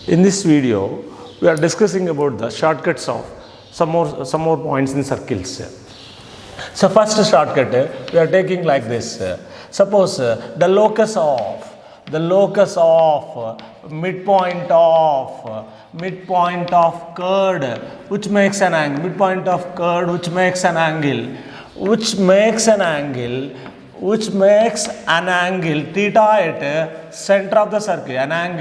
In this video, we are discussing about the shortcuts of some more points in circles. So first shortcut we are taking like this. Suppose the locus of midpoint of curd which makes an angle, which makes an angle theta at center of the circle,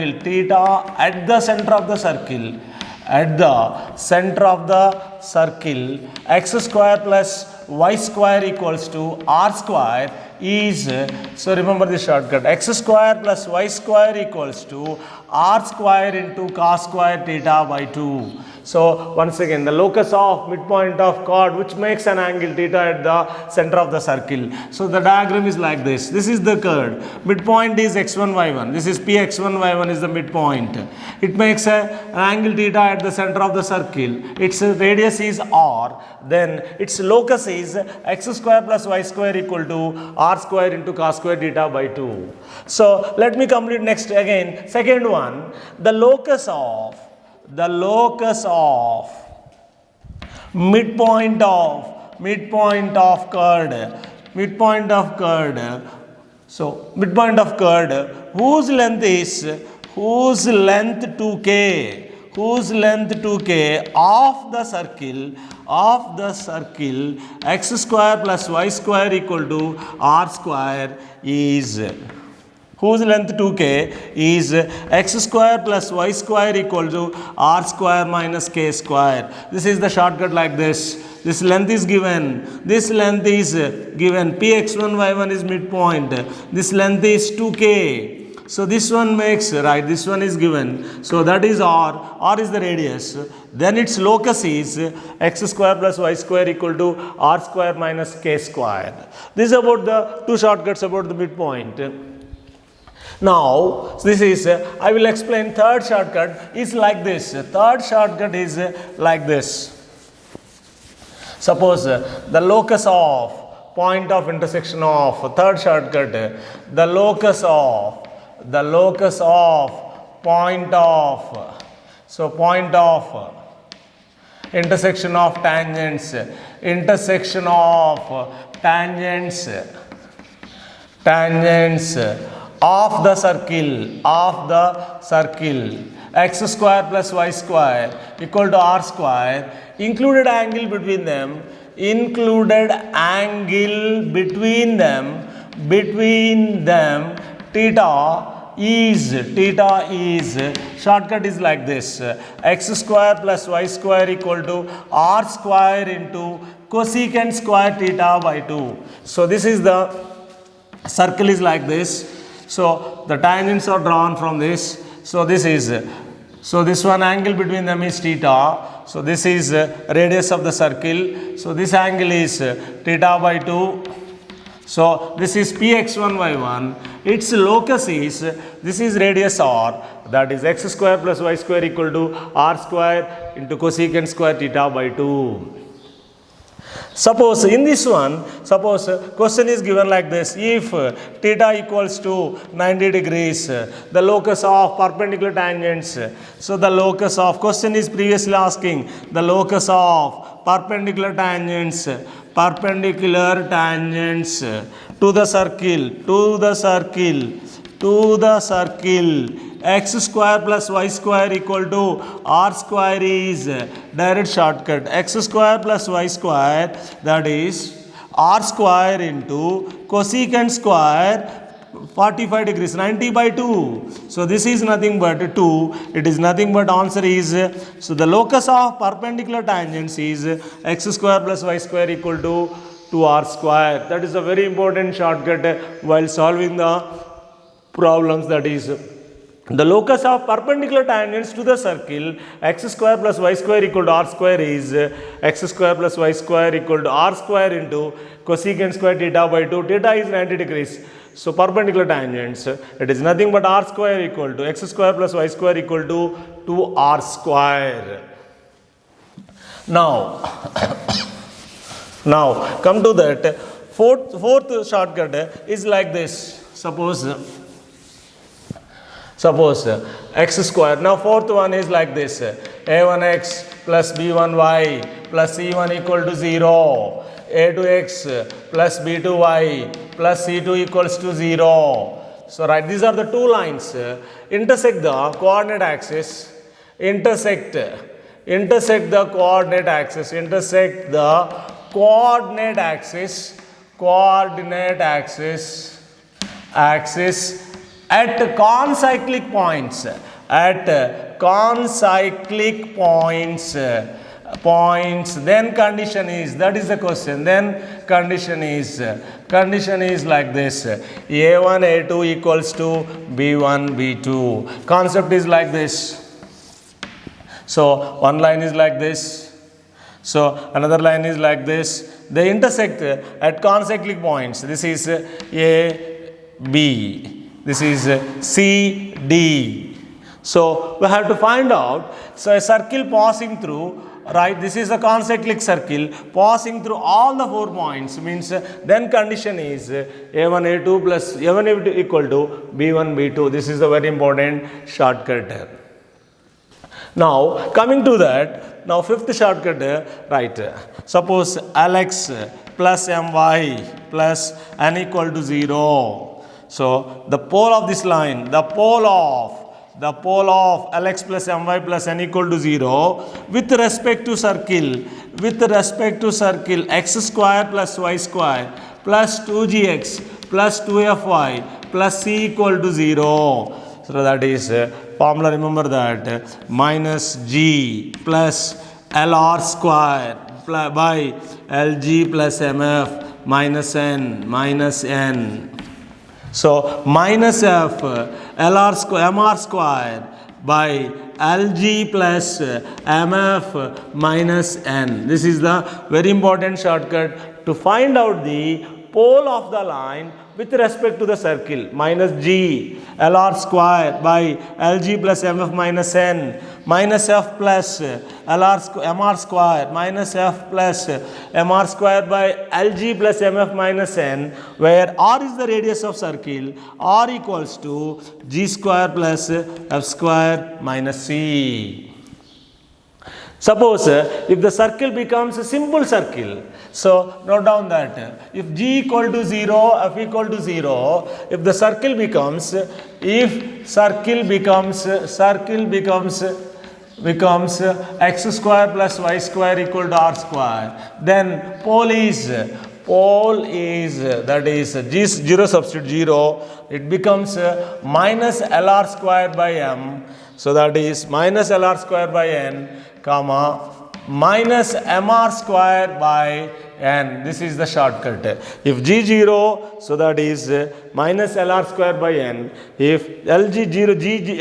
x square plus y square equals to r square is, so remember this shortcut, x square plus y square equals to r square into cos square theta by 2. So once again, the locus of midpoint of chord which makes an angle theta at the center of the circle. So the diagram is like this. This is the chord. Midpoint is x1, y1. This is px1, y1 is the midpoint. It makes an angle theta at the center of the circle. Its radius is r. Then its locus is x square plus y square equal to r square into cos square theta by 2. So let me complete next again. Second one, the locus of midpoint of chord. So midpoint of chord whose length 2k of the circle x square plus y square equal to r square is, whose length 2k is x square plus y square equal to r square minus k square. This is the shortcut like this. This length is given. Px1, y1 is midpoint. This length is 2k. So this one makes, right, this one is given. So that is r is the radius. Then its locus is x square plus y square equal to r square minus k square. This is about the two shortcuts about the midpoint. Now, this is, I will explain third shortcut is like this. Suppose the locus of point of intersection of third shortcut, the locus of point of intersection of tangents of the circle x square plus y square equal to r square, included angle between them theta is, shortcut is like this, x square plus y square equal to r square into cosecant square theta by 2. So this is the circle is like this. So the tangents are drawn from this. So this one angle between them is theta. So this is radius of the circle. So this angle is theta by 2. So this is px1, y1. Its locus is, this is radius r, that is x square plus y square equal to r square into cosecant square theta by 2. Suppose in this one, question is given like this, if theta equals to 90 degrees, the locus of perpendicular tangents. So the locus of, question is previously asking, the locus of perpendicular tangents to the circle x square plus y square equal to r square is direct shortcut, x square plus y square, that is r square into cosecant square 45 degrees, 90 by 2. So this is nothing but 2. It is nothing but answer is, so the locus of perpendicular tangents is x square plus y square equal to 2r square. That is a very important shortcut while solving the problems, that is the locus of perpendicular tangents to the circle x square plus y square equal to r square is x square plus y square equal to r square into cosecant square theta by 2. Theta is 90 degrees. So perpendicular tangents, it is nothing but r square equal to x square plus y square equal to 2r square. Now come to that fourth shortcut is like this. Suppose Suppose x square. Now fourth one is like this. A1x plus b1y plus c1 equal to 0. A2x plus b2y plus c2 equals to 0. So right, these are the two lines. Intersect the coordinate axis. Intersect the coordinate axis. Intersect the coordinate axis. Coordinate axis at concyclic points. At concyclic points. Then condition is, that is the question. Then condition is like this. A1 A2 equals to B1 B2. Concept is like this. So one line is like this. So another line is like this. They intersect at concyclic points. This is A B. This is C D. So we have to find out. So a circle passing through, right, this is a concyclic circle passing through all the 4 points, means then condition is A1 A2 plus A1 A2 equal to B1 B2. This is a very important shortcut. Now coming to that, now fifth shortcut, right, suppose Lx plus My plus n equal to 0. So the pole of this line, the pole of Lx plus My plus n equal to 0 with respect to circle x square plus y square plus 2gx plus 2fy plus c equal to 0. So that is formula, remember that, minus g plus lr square by lg plus mf minus n. So minus f mr square by lg plus mf minus n. This is the very important shortcut to find out the pole of the line with respect to the circle. Minus g lr square by lg plus mf minus n minus f plus mr square minus f plus mr square by lg plus mf minus n, where r is the radius of circle, r equals to g square plus f square minus c. Suppose if the circle becomes a simple circle, so note down that if g equal to 0, f equal to 0, if the circle becomes, becomes x square plus y square equal to r square, then pole is that is g 0 substitute 0, it becomes minus lr square by m. So that is minus lr square by n, comma minus mr square by n. This is the shortcut. If g 0, so that is minus lr square by n. If lg 0,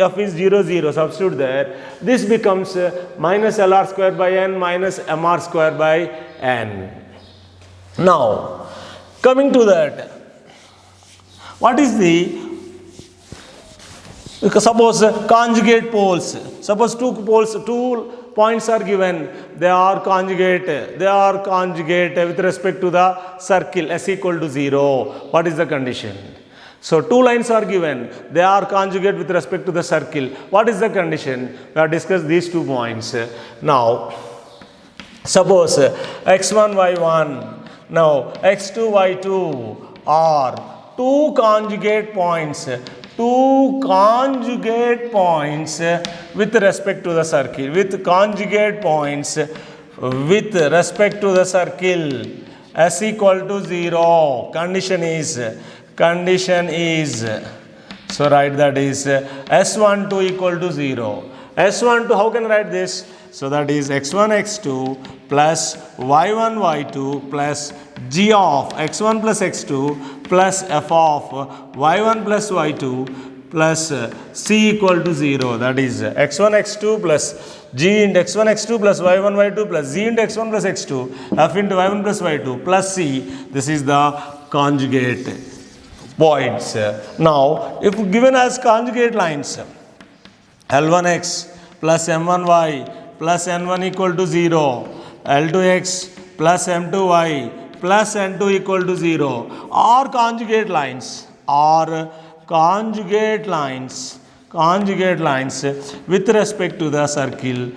f is 0 0, substitute there. This becomes minus lr square by n minus mr square by n. Now coming to that, what is the, suppose conjugate poles. Suppose two points are given, they are conjugate with respect to the circle s equal to 0. What is the condition? So two lines are given, they are conjugate with respect to the circle. What is the condition? We have discussed these 2 points. Now suppose x1 y1, now x2 y2 are two conjugate points with respect to the circle, with conjugate points with respect to the circle s equal to 0. Condition is, so write that is s12 equal to 0. S12, how can I write this? So that is x1 x2 plus y1 y2 plus g of x1 plus x2 plus f of y1 plus y2 plus c equal to 0. That is x1 x2 plus g into x1 x2 plus y1 y2 plus z into x1 plus x2 f into y1 plus y2 plus c. This is the conjugate points. Now if given as conjugate lines, L1x plus M1y plus N1 equal to 0, L2x plus M2y plus N2 equal to 0 are conjugate lines, conjugate lines with respect to the circle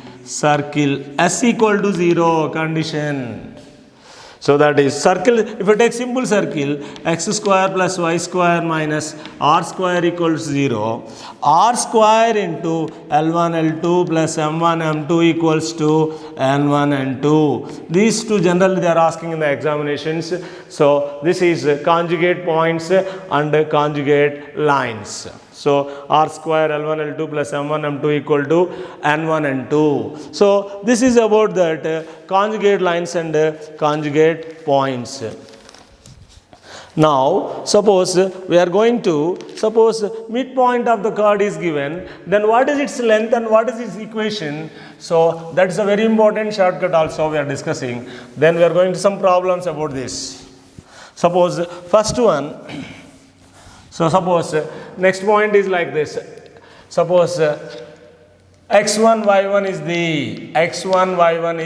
S equal to 0 condition. So that is circle, if I take simple circle, x square plus y square minus r square equals 0, r square into L1 L2 plus M1 M2 equals to N1 N2. These two generally they are asking in the examinations. So this is conjugate points and conjugate lines. So r square L1 L2 plus M1 M2 equal to N1 N2. So this is about that conjugate lines and conjugate points. Now suppose we are going to, suppose midpoint of the chord is given, then what is its length and what is its equation? So that is a very important shortcut also we are discussing. Then we are going to some problems about this. Suppose first one, so suppose next point is like this. Suppose x1 y1 is the x1 y1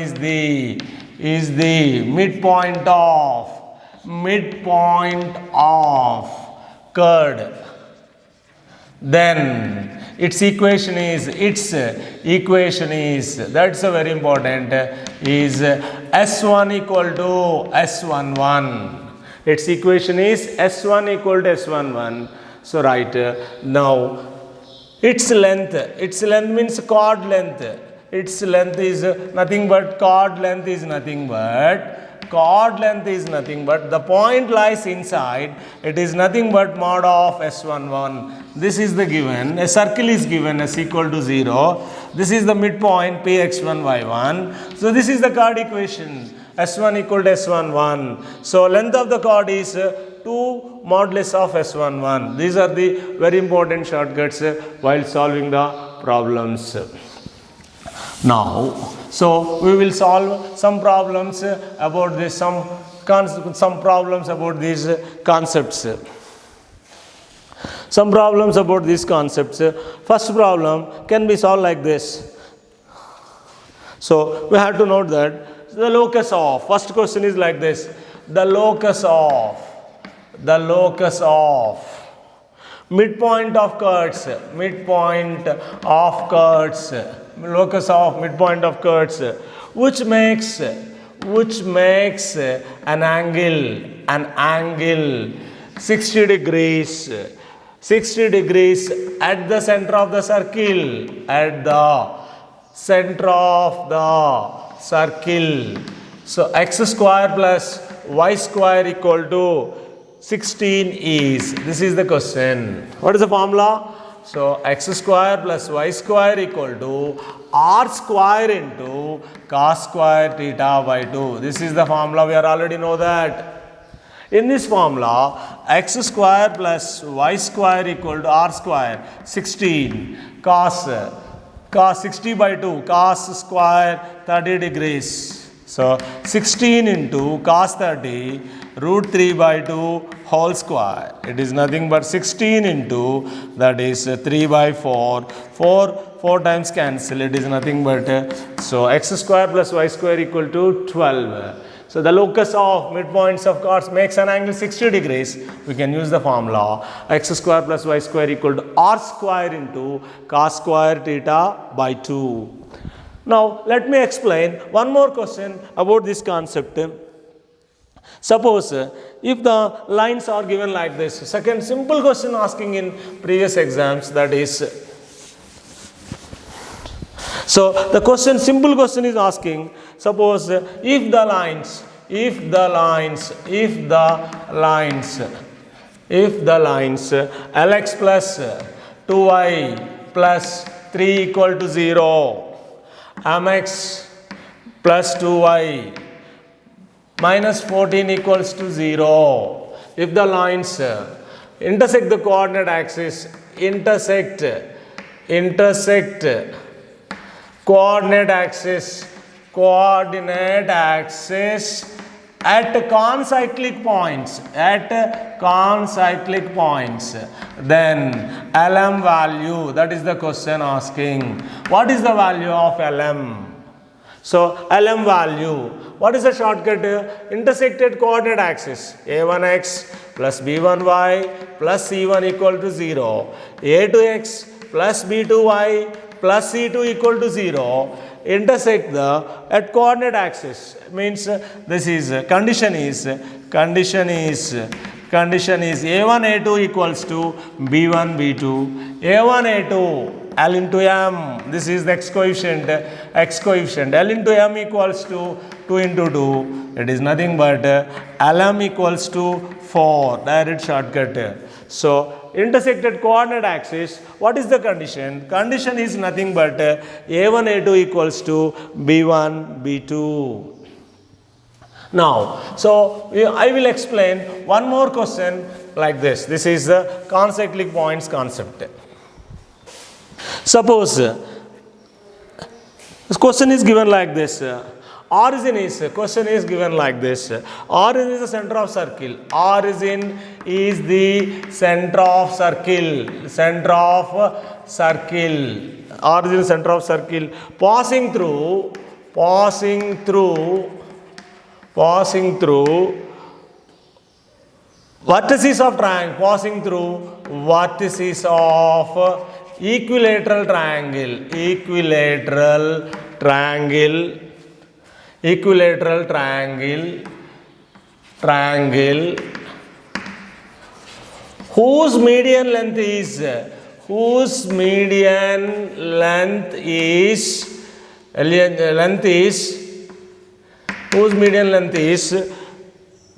is the midpoint of chord. Then its equation is that's a very important, is S1 equal to S11. Its equation is S1 equal to S11. So right now its length means chord length. Its length is nothing but chord length is nothing but the point lies inside. It is nothing but mod of S11. This is the given. A circle is given S equal to 0. This is the midpoint Px1 y1. So this is the chord equation. S1 equal to S11. So length of the chord is 2 modulus of S11. These are the very important shortcuts while solving the problems. Now, so we will solve some problems about this, some problems about these concepts. Some problems about these concepts. First problem can be solved like this. So we have to note that the locus of, first question is like this, the locus of midpoint of chords, locus of midpoint of chords, which makes an angle 60 degrees at the center of the circle, So x square plus y square equal to 16 is, this is the question. What is the formula? So x square plus y square equal to r square into cos square theta by 2. This is the formula, we already know that. In this formula, x square plus y square equal to r square, 16 cos 60 by 2, cos square 30 degrees. So 16 into cos 30 root 3 by 2 whole square. It is nothing but 16 into, that is 3 by 4. 4 times cancel. It is nothing but, so x square plus y square equal to 12. So the locus of midpoints of chords makes an angle 60 degrees. We can use the formula x square plus y square equal to r square into cos square theta by 2. Now let me explain one more question about this concept. Suppose if the lines are given like this, second simple question asking in previous exams, that is, so the question, simple question is asking, suppose if the lines Lx plus 2y plus 3 equal to 0, Mx plus 2y minus 14 equals to 0. If the lines intersect the coordinate axis, coordinate axis at concyclic points, then Lm value, that is the question asking. What is the value of Lm? So Lm value, what is the shortcut? Intersected coordinate axis, a1x plus b1y plus c1 equal to 0, a2x plus b2y plus c2 equal to 0 intersect the at coordinate axis. Means this is condition is a1 a2 equals to b1 b2 a1 a2 L into m, this is the x coefficient, L into m equals to 2 into 2, it is nothing but Lm equals to 4, direct shortcut. So, intersected coordinate axis, what is the condition? Condition is nothing but a1 a2 equals to b1 b2. Now, so I will explain one more question like this. This is the concyclic points concept. Suppose this question is given like this. Origin is, question is given like this. Origin is the center of circle. Origin is the center of circle. Origin center of circle. Passing through vertices of triangle. Passing through vertices of equilateral triangle whose median length is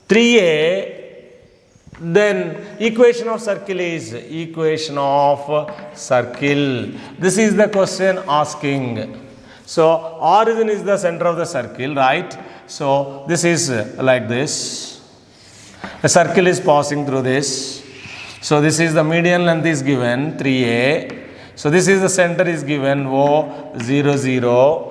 3a, then equation of circle. This is the question asking. So origin is the center of the circle, right? So this is like this. A circle is passing through this. So this is the median length is given 3a. So this is the center is given O 0 0.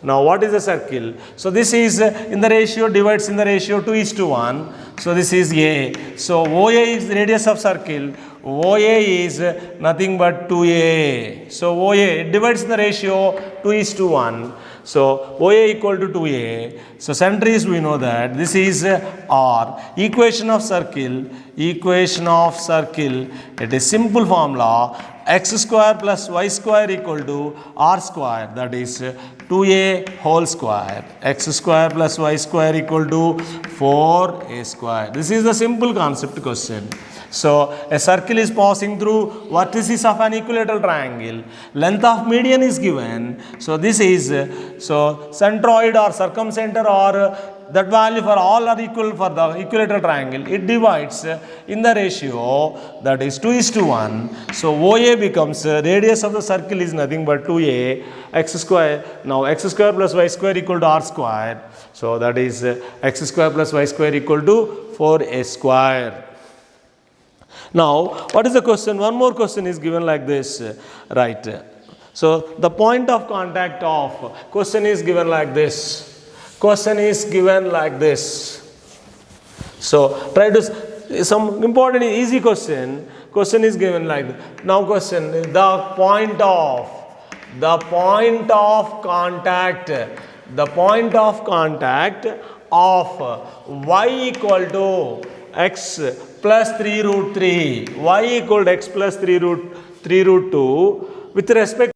Now what is the circle? So this is in the ratio, divides in the ratio 2:1. So this is A. So OA is the radius of circle. OA is nothing but 2A. So OA divides in the ratio 2:1. So OA equal to 2A. So center is, we know that this is R. Equation of circle. It is simple formula. X square plus y square equal to R square, that is 2a whole square. X square plus y square equal to 4a square. This is the simple concept question. So a circle is passing through vertices of an equilateral triangle. Length of median is given. So this is centroid or circumcenter or that value for all are equal for the equilateral triangle. It divides in the ratio, that is 2:1. So OA becomes radius of the circle is nothing but 2a x square. Now x square plus y square equal to R square. So that is x square plus y square equal to 4a square. Now what is the question? One more question is given like this, right? So the point of contact of question is given like this. So try to some important easy question. Question is given like this. Now question, the point of contact of y equal to x plus 3 root 3. Y equal to x plus 3 root 2 with respect